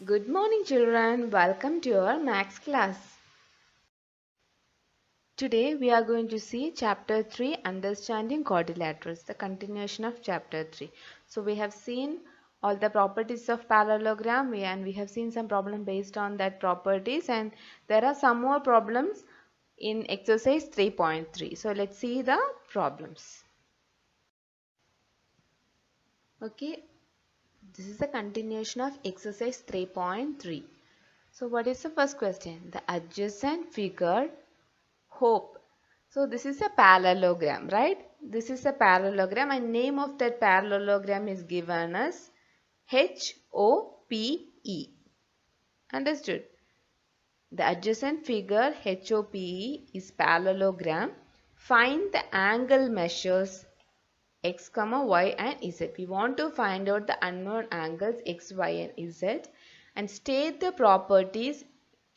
Good morning children, welcome to our maths class. Today we are going to see chapter 3 understanding quadrilaterals, the continuation of chapter 3. So we have seen all the properties of parallelogram and we have seen some problem based on that properties, and there are some more problems in exercise 3.3. So let's see the problems. Okay, this is the continuation of exercise 3.3. So what is the first question? The adjacent figure hope. So this is a parallelogram, right? This is a parallelogram and name of that parallelogram is given as HOPE. Understood? The adjacent figure HOPE is parallelogram. Find the angle measures x, y and z. We want to find out the unknown angles x, y and z and state the properties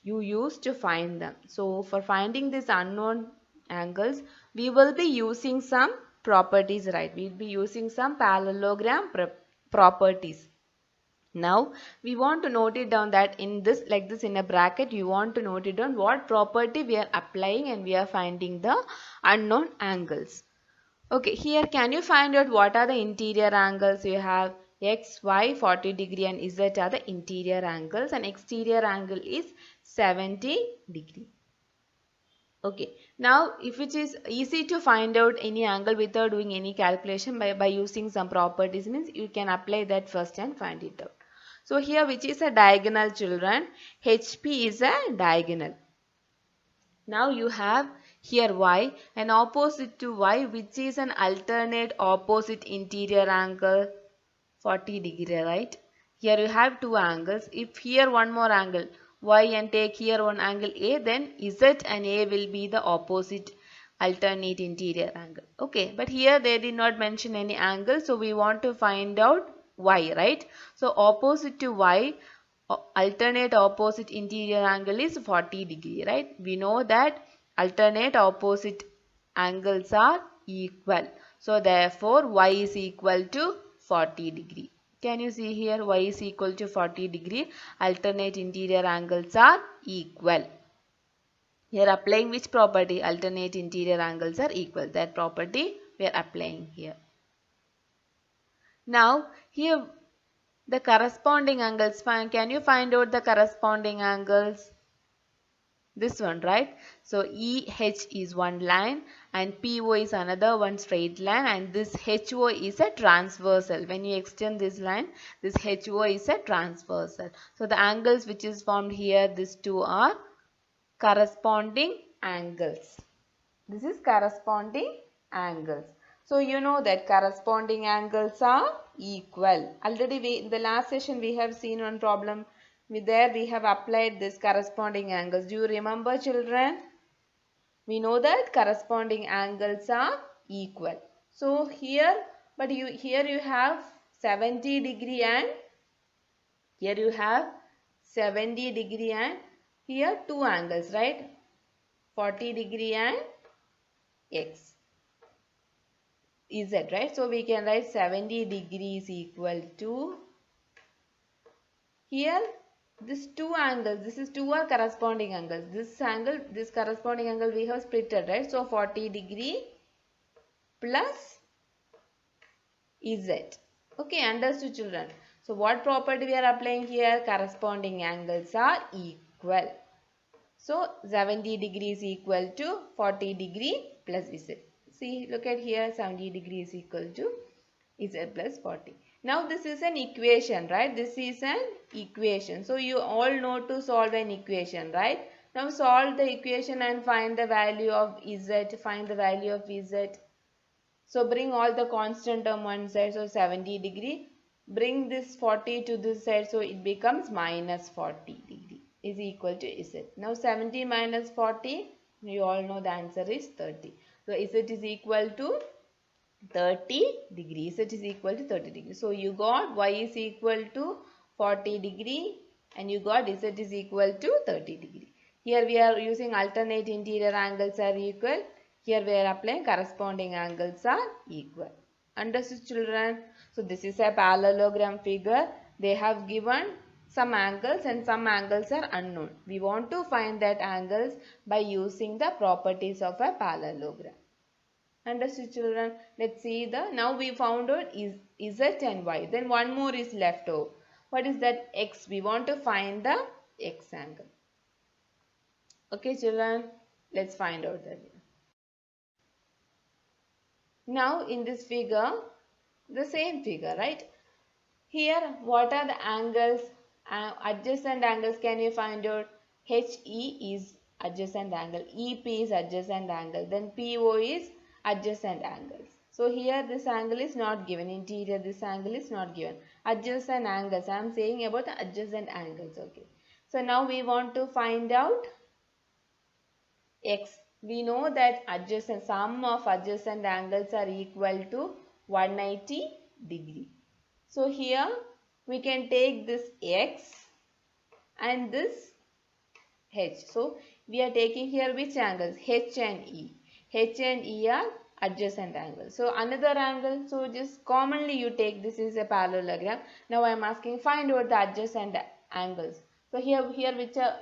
you use to find them. So for finding these unknown angles, we will be using some properties, right? We will be using some parallelogram properties. Now we want to note it down that in this, like this in a bracket, you want to note it down what property we are applying and we are finding the unknown angles. Okay, here can you find out what are the interior angles? You have x, y, 40 degree and z are the interior angles and exterior angle is 70 degree. Okay, now if it is easy to find out any angle without doing any calculation by using some properties, means you can apply that first and find it out. So here which is a diagonal children, HP is a diagonal. Now you have here y and opposite to y which is an alternate opposite interior angle 40 degree, right? Here you have two angles. If here one more angle y and take here one angle A, then Z and A will be the opposite alternate interior angle. Okay, but here they did not mention any angle, so we want to find out y, right? So opposite to y, alternate opposite interior angle is 40 degree, right? We know that alternate opposite angles are equal. So therefore y is equal to 40 degree. Can you see here y is equal to 40 degree. Alternate interior angles are equal. Here applying which property? Alternate interior angles are equal. That property we are applying here. Now here the corresponding angles, can you find out the corresponding angles? This one, right? So EH is one line and PO is another one straight line, and this HO is a transversal. When you extend this line, this HO is a transversal. So the angles which is formed here, these two are corresponding angles. This is corresponding angles. So you know that corresponding angles are equal. Already in the last session we have seen one problem. There we have applied this corresponding angles. Do you remember children? We know that corresponding angles are equal. So here, but here you have 70 degree and here you have 70 degree and here two angles, right? 40 degree and x. Z, right? So we can write 70 degrees equal to, here this two angles, this is two are corresponding angles. This angle, this corresponding angle we have splitted, right? So 40 degree plus Z. Okay, understood children. So what property we are applying here? Corresponding angles are equal. So 70 degrees equal to 40 degree plus Z. See, look at here, 70 degrees equal to Z plus 40. Now this is an equation, right? This is an equation. So you all know to solve an equation, right? Now solve the equation and find the value of Z. Find the value of Z. So bring all the constant term one side. So 70 degree. Bring this 40 to this side. So it becomes minus 40 degree is equal to Z. Now 70 minus 40. You all know the answer is 30. So Z is equal to 30 degrees. Z is equal to 30 degrees. So you got y is equal to 40 degree and you got Z is equal to 30 degree. Here we are using alternate interior angles are equal. Here we are applying corresponding angles are equal. Understood, children? So this is a parallelogram figure. They have given some angles and some angles are unknown. We want to find that angles by using the properties of a parallelogram. Understood, children? Let's see now we found out is Z and Y. Then one more is left over. What is that? X. We want to find the X angle. Okay, children, let's find out that. Now in this figure, the same figure, right? Here, what are the angles? Adjacent angles, can you find out? HE is adjacent angle, EP is adjacent angle, then PO is adjacent angles. So here this angle is not given, interior this angle is not given. Adjacent angles, I am saying about the adjacent angles, okay. So now we want to find out X. We know that adjacent sum of adjacent angles are equal to 180 degree. So here we can take this X and this H. So we are taking here which angles? H and E. H and E are adjacent angles. So another angle, so just commonly you take this is a parallelogram. Now I am asking find out the adjacent angles. So here which are,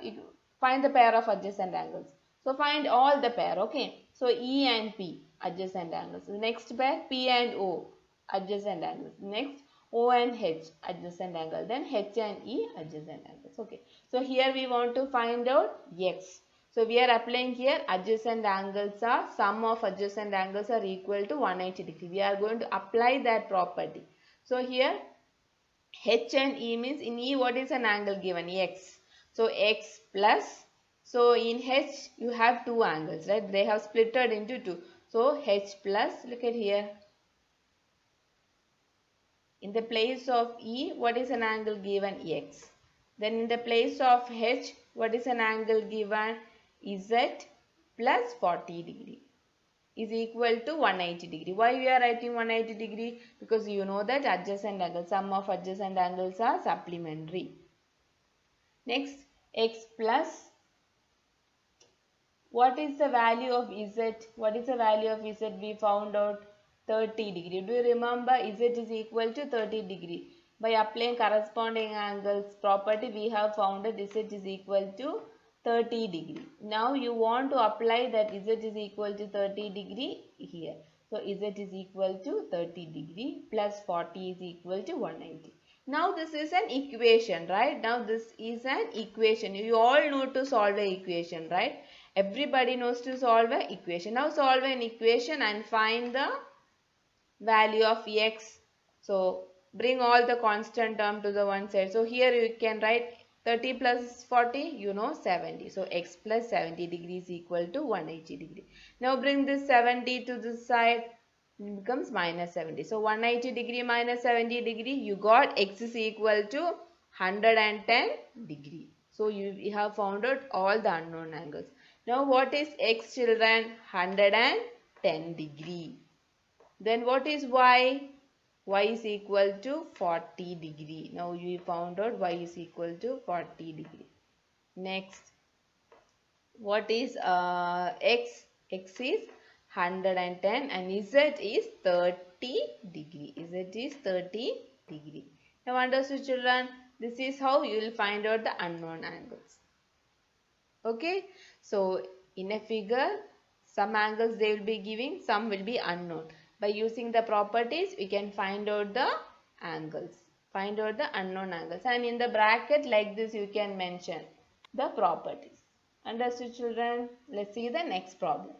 find the pair of adjacent angles. So find all the pair, okay. So E and P adjacent angles. The next pair P and O adjacent angles. Next O and H adjacent angle. Then H and E adjacent angles. Okay. So here we want to find out X. So we are applying here adjacent angles are sum of adjacent angles are equal to 180 degree. We are going to apply that property. So here H and E means in E what is an angle given? X. So X plus. So in H you have two angles, right? They have splitted into two. So H plus, look at here. In the place of E, what is an angle given? X. Then in the place of H, what is an angle given? Z plus 40 degree is equal to 180 degree. Why we are writing 180 degree? Because you know that adjacent angles, sum of adjacent angles are supplementary. Next, X plus. What is the value of Z? What is the value of Z? We found out 30 degree. Do you remember Z is equal to 30 degree? By applying corresponding angles property, we have found that Z is equal to 30 degree. Now you want to apply that Z is equal to 30 degree here. So Z is equal to 30 degree plus 40 is equal to 190. Now this is an equation, right? Now this is an equation. You all know to solve an equation, right? Everybody knows to solve an equation. Now solve an equation and find the value of X. So bring all the constant term to the one side. So here you can write 30 plus 40, you know 70. So X plus 70 degrees equal to 180 degree. Now bring this 70 to this side. It becomes minus 70. So 180 degree minus 70 degree, you got X is equal to 110 degree. So you have found out all the unknown angles. Now what is X, children? 110 degree. Then what is Y? Y is equal to 40 degree. Now you found out Y is equal to 40 degree. Next, what is X? X is 110 and Z is 30 degree. Z is 30 degree. Now understood, children? This is how you will find out the unknown angles. Okay. So in a figure, some angles they will be giving, some will be unknown. By using the properties, we can find out the angles. Find out the unknown angles. And in the bracket like this, you can mention the properties. Understood, children? Let's see the next problem.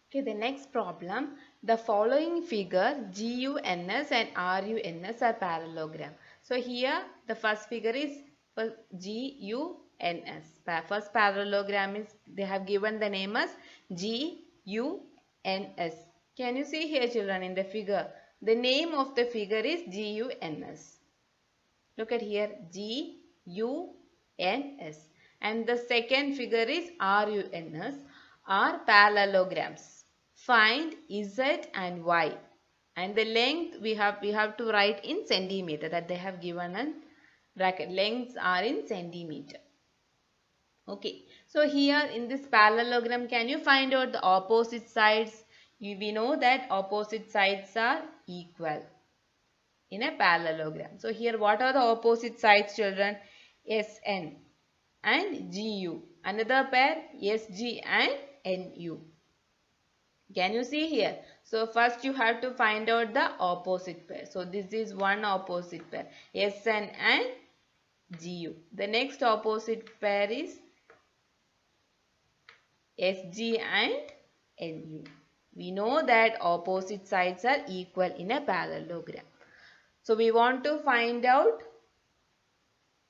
Okay, the next problem. The following figure GUNS and RUNS are parallelogram. So here the first figure is GUNS. First parallelogram is, they have given the name as GUNS. Can you see here, children, in the figure? The name of the figure is GUNS. Look at here, GUNS. And the second figure is RUNS, are parallelograms. find Z and Y. And the length we have to write in centimeter, that they have given a bracket. Lengths are in centimeter. Okay, so here in this parallelogram, can you find out the opposite sides? We know that opposite sides are equal in a parallelogram. So here what are the opposite sides, children? SN and GU. Another pair SG and NU. Can you see here? So first you have to find out the opposite pair. So this is one opposite pair, SN and GU. The next opposite pair is SG and NU. We know that opposite sides are equal in a parallelogram. So we want to find out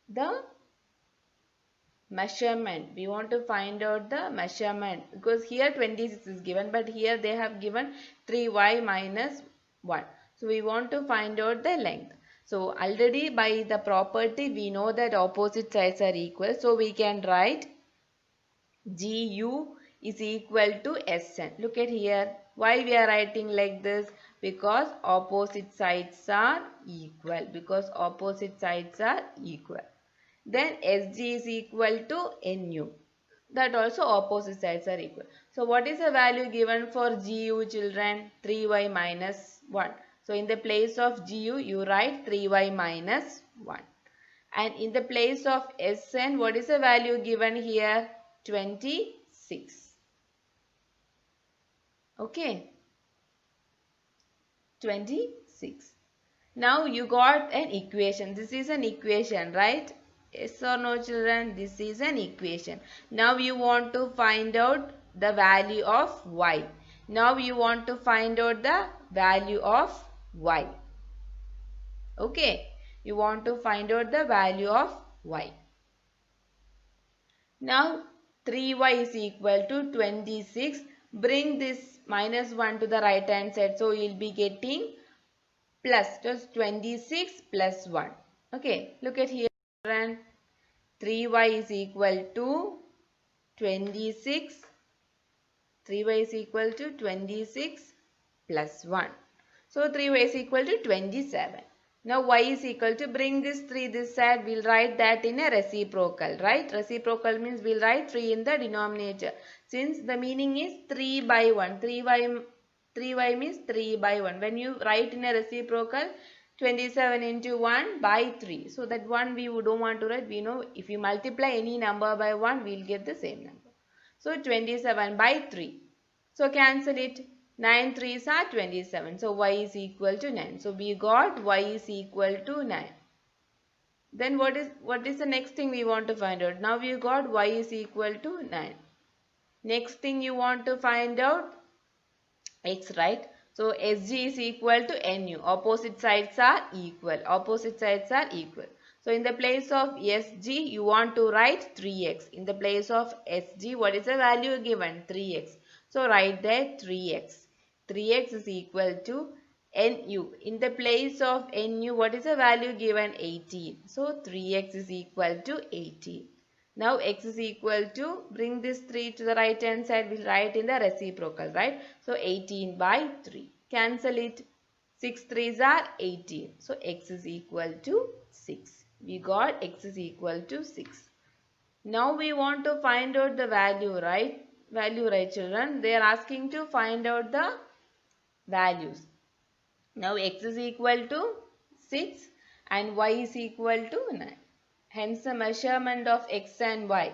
the measurement. We want to find out the measurement because here 26 is given, but here they have given 3y minus 1. So we want to find out the length. So already by the property we know that opposite sides are equal. So we can write GU is equal to SN. Look at here. Why we are writing like this? Because opposite sides are equal. Because opposite sides are equal. Then SG is equal to NU. That also opposite sides are equal. So what is the value given for GU, children? 3y minus 1. So in the place of GU you write 3y minus 1. And in the place of SN, what is the value given here? 26. Okay. 26. Now you got an equation. This is an equation, right? Yes or no, children? This is an equation. Now you want to find out the value of y. Now you want to find out the value of y. Okay. You want to find out the value of y. Now 3y is equal to 26. Bring this minus 1 to the right hand side. So you will be getting plus, just 26 plus 1. Okay. Look at here. 3y is equal to 26. 3y is equal to 26 plus 1. So 3y is equal to 27. Now y is equal to, bring this 3 this side, we'll write that in a reciprocal, right? Reciprocal means we'll write 3 in the denominator. Since the meaning is 3 by 1. 3y means 3 by 1. When you write in a reciprocal, 27 into 1 by 3. So that one we don't want to write. We know if you multiply any number by 1, we'll get the same number. So 27 by 3. So cancel it. 9 3s are 27. So y is equal to 9. So we got y is equal to 9. Then what is the next thing we want to find out? Now we got y is equal to 9. Next thing you want to find out x, right? So SG is equal to NU. Opposite sides are equal. Opposite sides are equal. So in the place of SG, you want to write 3x. In the place of SG, what is the value given? 3x. So write there 3x. 3x is equal to NU. In the place of NU, what is the value given? 18. So 3x is equal to 18. Now x is equal to, bring this 3 to the right hand side, we'll write in the reciprocal, right? So 18 by 3. Cancel it. 6 3s are 18. So x is equal to 6. We got x is equal to 6. Now we want to find out the value, right? Value, right, children? They are asking to find out the values. Now x is equal to 6 and y is equal to 9. Hence the measurement of x and y.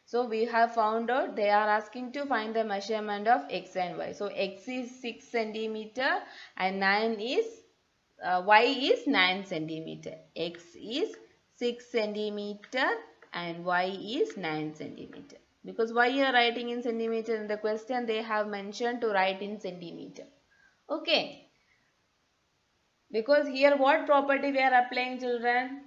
So we have found out they are asking to find the measurement of x and y. So x is 6 centimeter and y is 9 centimeter. X is 6 centimeter and y is 9 centimeter. Because why you are writing in centimeter? In the question they have mentioned to write in centimeter. Okay. Because here what property we are applying, children?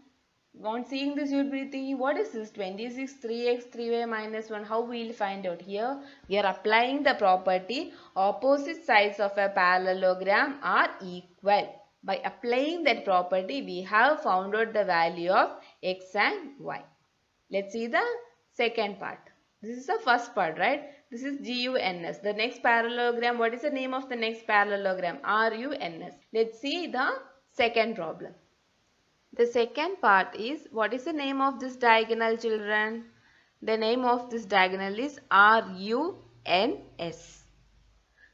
On seeing this, you will be thinking, what is this? 26, 3x, 3y minus 1. How we will find out? Here, we are applying the property opposite sides of a parallelogram are equal. By applying that property, we have found out the value of x and y. Let's see the second part. This is the first part, right? This is GUNS. The next parallelogram, what is the name of the next parallelogram? RUNS. Let's see the second problem. The second part is, what is the name of this diagonal, children? The name of this diagonal is RUNS.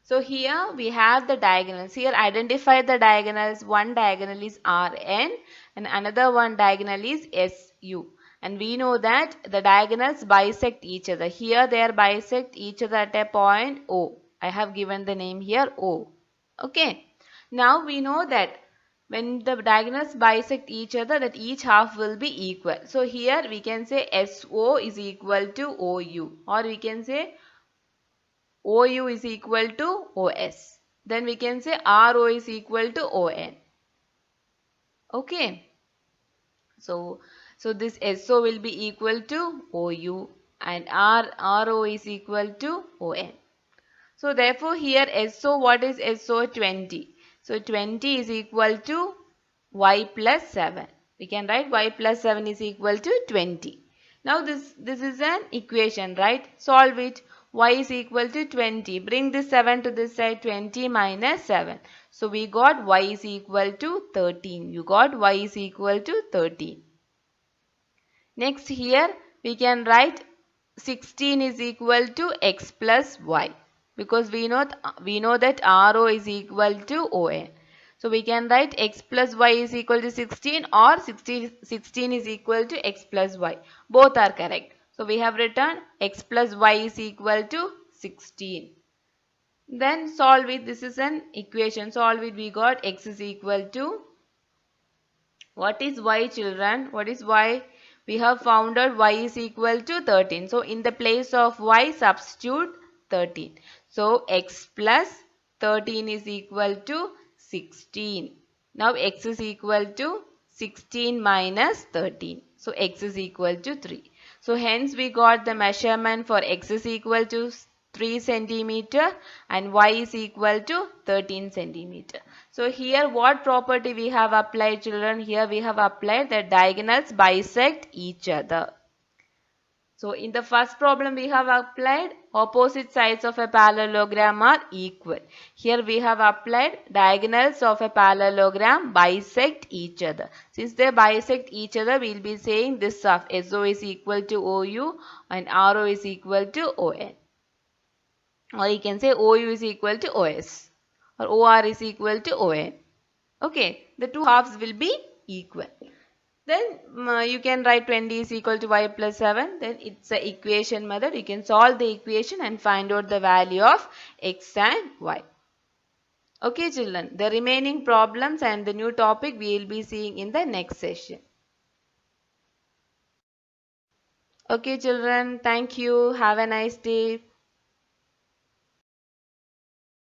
So here we have the diagonals. Here identify the diagonals. One diagonal is RN and another one diagonal is SU. And we know that the diagonals bisect each other. Here they are bisect each other at a point O. I have given the name here O. Okay. Now we know that when the diagonals bisect each other, that each half will be equal. So here we can say SO is equal to OU, or we can say OU is equal to OS. Then we can say RO is equal to ON. Okay. So this SO will be equal to OU and RO is equal to ON. So therefore here SO, what is SO? 20. So 20 is equal to y plus 7. We can write y plus 7 is equal to 20. Now this is an equation, right? Solve it. Y is equal to 20. Bring this 7 to this side. 20 minus 7. So we got y is equal to 13. You got y is equal to 13. Next here we can write 16 is equal to x plus y, because we know that RO is equal to ON. So we can write x plus y is equal to 16 or 16 is equal to x plus y. Both are correct. So we have written x plus y is equal to 16. Then solve it. This is an equation. Solve it. We got x is equal to, what is y, children? What is y? We have found out y is equal to 13. So in the place of y, substitute 13. So x plus 13 is equal to 16. Now x is equal to 16 minus 13. So x is equal to 3. So hence we got the measurement for x is equal to 3 centimeter and y is equal to 13 centimeter. So here what property we have applied, children? Here we have applied that diagonals bisect each other. So in the first problem we have applied opposite sides of a parallelogram are equal. Here we have applied diagonals of a parallelogram bisect each other. Since they bisect each other, we will be saying this of SO is equal to OU and RO is equal to ON. Or you can say OU is equal to OS or OR is equal to ON. Okay, the two halves will be equal. Then you can write 20 is equal to y plus 7. Then it's an equation method. You can solve the equation and find out the value of x and y. Okay children, the remaining problems and the new topic we will be seeing in the next session. Okay children, thank you. Have a nice day.